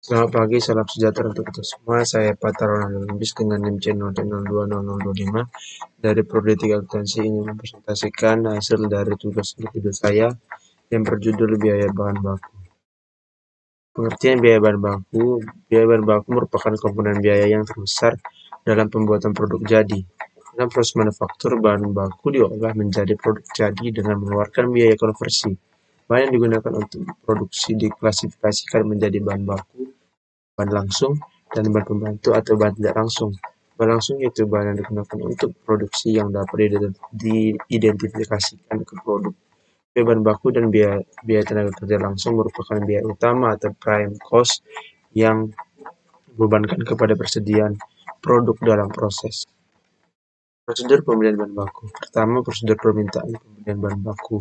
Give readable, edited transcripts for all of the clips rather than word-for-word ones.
Selamat pagi, salam sejahtera untuk kita semua. Saya Patar Ronald Lubis dengan NIM C020025 dari Prodi 3 Akuntansi ingin mempresentasikan hasil dari tugas individu saya yang berjudul biaya bahan baku. Pengertian biaya bahan baku. Biaya bahan baku merupakan komponen biaya yang terbesar dalam pembuatan produk jadi. Dalam proses manufaktur, bahan baku diolah menjadi produk jadi dengan mengeluarkan biaya konversi. Bahan yang digunakan untuk produksi diklasifikasikan menjadi bahan baku, bahan langsung, dan bahan pembantu atau bahan tidak langsung. Bahan langsung yaitu bahan yang digunakan untuk produksi yang dapat diidentifikasikan ke produk. Biaya bahan baku dan biaya tenaga kerja langsung merupakan biaya utama atau prime cost yang dibebankan kepada persediaan produk dalam proses. Prosedur pembelian bahan baku. Pertama, prosedur permintaan pembelian bahan baku.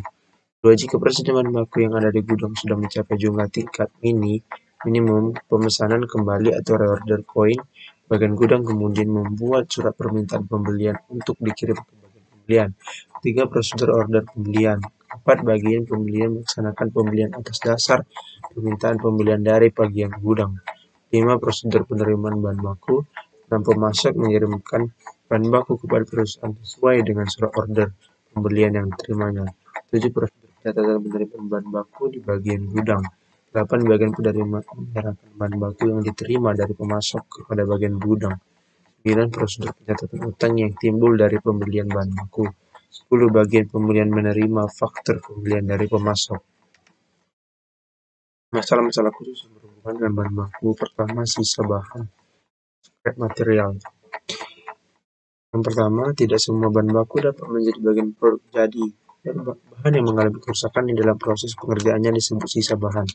Jika persediaan bahan baku yang ada di gudang sudah mencapai jumlah tingkat minimum, pemesanan kembali atau reorder koin, bagian gudang kemudian membuat surat permintaan pembelian untuk dikirim ke bagian pembelian. 3. Prosedur order pembelian. 4. Bagian pembelian melaksanakan pembelian atas dasar permintaan pembelian dari bagian gudang. 5. Prosedur penerimaan bahan baku. 6. Pemasok mengirimkan bahan baku kepada perusahaan sesuai dengan surat order pembelian yang diterimanya. 7. Prosedur catatan penerimaan bahan baku di bagian gudang. 8. Bagian penerima menyerahkan bahan baku yang diterima dari pemasok kepada bagian gudang. 9. Prosedur pencatatan utang yang timbul dari pembelian bahan baku. 10. Bagian pembelian menerima faktur pembelian dari pemasok. Masalah-masalah khusus yang berhubungan dengan bahan baku. Pertama, sisa bahan scrap material. Yang pertama, tidak semua bahan baku dapat menjadi bagian produk jadi. Bahan yang mengalami kerusakan di dalam proses pengerjaannya disebut sisa bahan.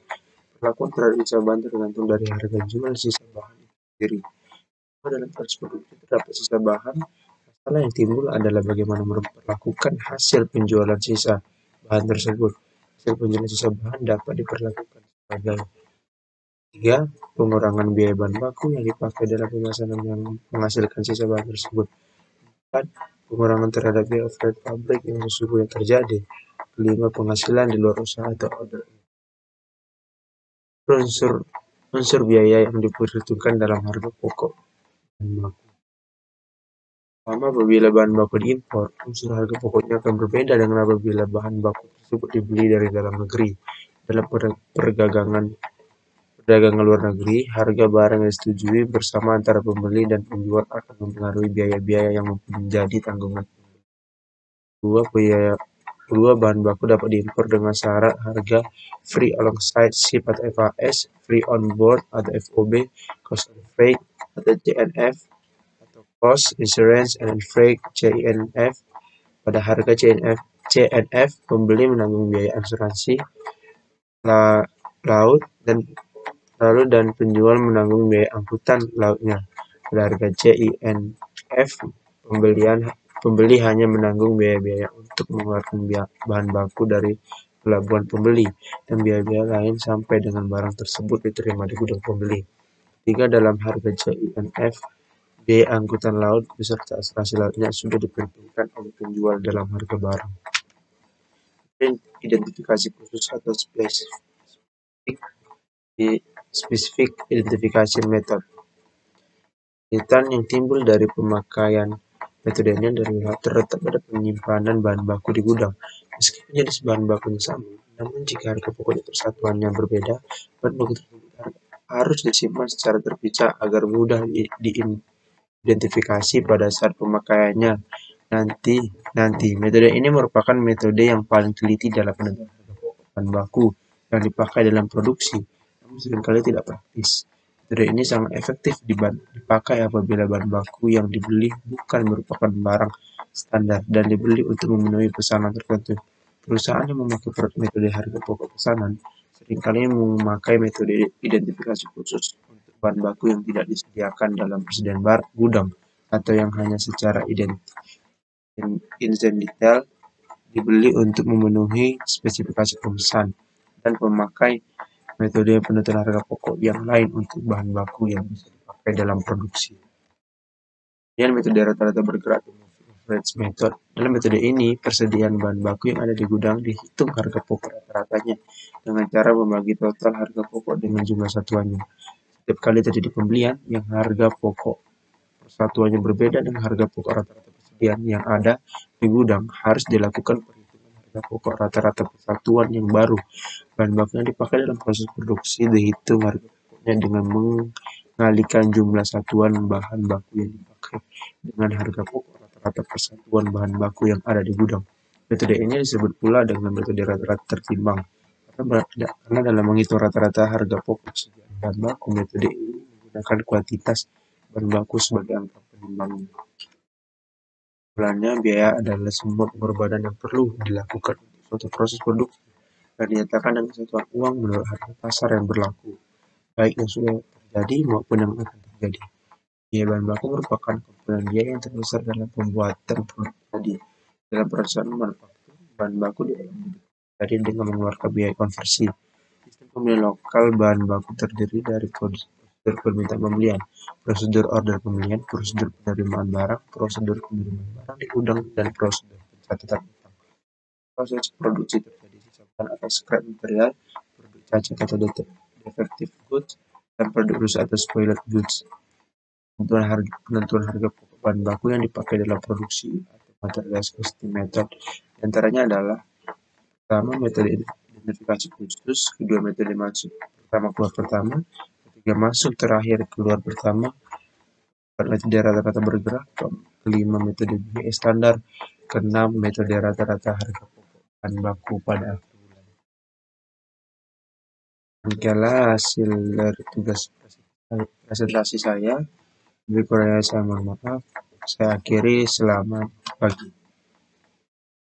Perlakuan terhadap sisa bahan tergantung dari harga jual sisa bahan itu sendiri. Dalam proses produksi terdapat sisa bahan, masalah yang timbul adalah bagaimana memperlakukan hasil penjualan sisa bahan tersebut. Hasil penjualan sisa bahan dapat diperlakukan sebagai 3. Pengurangan biaya bahan baku yang dipakai dalam pemesanan yang menghasilkan sisa bahan tersebut. 4. Pengurangan terhadap biaya overhead pabrik yang sesungguhnya terjadi. 5. Penghasilan di luar usaha atau order. Unsur biaya yang diperhitungkan dalam harga pokok bahan baku. Pertama, apabila bahan baku diimpor, unsur harga pokoknya akan berbeda dengan apabila bahan baku tersebut dibeli dari dalam negeri. Dalam perdagangan luar negeri, harga barang yang disetujui bersama antara pembeli dan penjual akan mempengaruhi biaya-biaya yang menjadi tanggungan pembeli. 2. Bahan baku dapat diimpor dengan syarat harga free alongside ship atau FAS, free on board atau FOB, cost and freight atau CNF, atau cost, insurance and freight CINF. Pada harga CNF, pembeli menanggung biaya asuransi laut dan penjual menanggung biaya angkutan lautnya. Pada harga CINF, pembeli hanya menanggung biaya-biaya untuk mengeluarkan bahan baku dari pelabuhan pembeli dan biaya-biaya lain sampai dengan barang tersebut diterima di gudang pembeli. 3. Dalam harga CINF, biaya angkutan laut beserta asuransi lautnya sudah diperhitungkan oleh penjual dalam harga barang. Identifikasi khusus atau specific identification method. Kesulitan yang timbul dari pemakaian metode ini terletak pada penyimpanan bahan baku di gudang. Meskipun jenis bahan bakunya sama, namun jika harga pokok persatuannya berbeda, bahan baku tersebut harus disimpan secara terpisah agar mudah diidentifikasi pada saat pemakaiannya nanti. Metode ini merupakan metode yang paling teliti dalam penentuan harga pokok bahan baku yang dipakai dalam produksi, namun seringkali tidak praktis. Metode ini sangat efektif dipakai apabila bahan baku yang dibeli bukan merupakan barang standar dan dibeli untuk memenuhi pesanan tertentu. Perusahaan yang memakai metode harga pokok pesanan seringkali memakai metode identifikasi khusus untuk bahan baku yang tidak disediakan dalam persediaan gudang atau yang hanya secara detail dibeli untuk memenuhi spesifikasi pemesan, dan memakai metode penentuan harga pokok yang lain untuk bahan baku yang bisa dipakai dalam produksi. Kemudian metode rata-rata bergerak average method. Dalam metode ini, persediaan bahan baku yang ada di gudang dihitung harga pokok rata-ratanya dengan cara membagi total harga pokok dengan jumlah satuannya. Setiap kali terjadi pembelian yang harga pokok persatuannya berbeda dengan harga pokok rata-rata persediaan yang ada di gudang, harus dilakukan perhitungan harga pokok rata-rata persatuan yang baru. Bahan baku yang dipakai dalam proses produksi dihitung harga pokoknya dengan mengalihkan jumlah satuan bahan baku yang dipakai dengan harga pokok rata-rata persatuan bahan baku yang ada di gudang. Metode ini disebut pula dengan metode rata-rata tertimbang. Karena dalam menghitung rata-rata harga pokok persediaan bahan baku, metode ini menggunakan kuantitas bahan baku sebagai angka penimbangan. Kesimpulannya, biaya adalah semua pengorbanan yang perlu dilakukan untuk suatu proses produksi dan dinyatakan dengan satuan uang menurut harga pasar yang berlaku, baik yang sudah terjadi maupun yang akan terjadi. Biaya bahan baku merupakan komponen biaya yang terbesar dalam pembuatan produk tadi. Dalam proses manufaktur, bahan baku jadi dengan mengeluarkan biaya konversi. Sistem pembelian lokal bahan baku terdiri dari prosedur permintaan pembelian, prosedur order pembelian, prosedur penerimaan barang, prosedur penerimaan barang di gudang, dan prosedur pencatatan utang. Proses produksi terjadi disebabkan atas scrap material, produk cacat atau defective goods, dan produk rusak atau spoiled goods. Penentuan harga pokok bahan baku yang dipakai dalam produksi atau material costing method diantaranya adalah: pertama, metode identifikasi khusus; kedua, metode masuk pertama keluar pertama; ketiga, masuk terakhir keluar pertama; keempat, metode rata-rata bergerak; kelima, metode BE standar; keenam, metode rata-rata harga pokok bahan baku pada akhir bulan. Demikianlah hasil dari tugas presentasi saya. Lebih kurangnya saya mohon maaf. Saya akhiri, selamat pagi.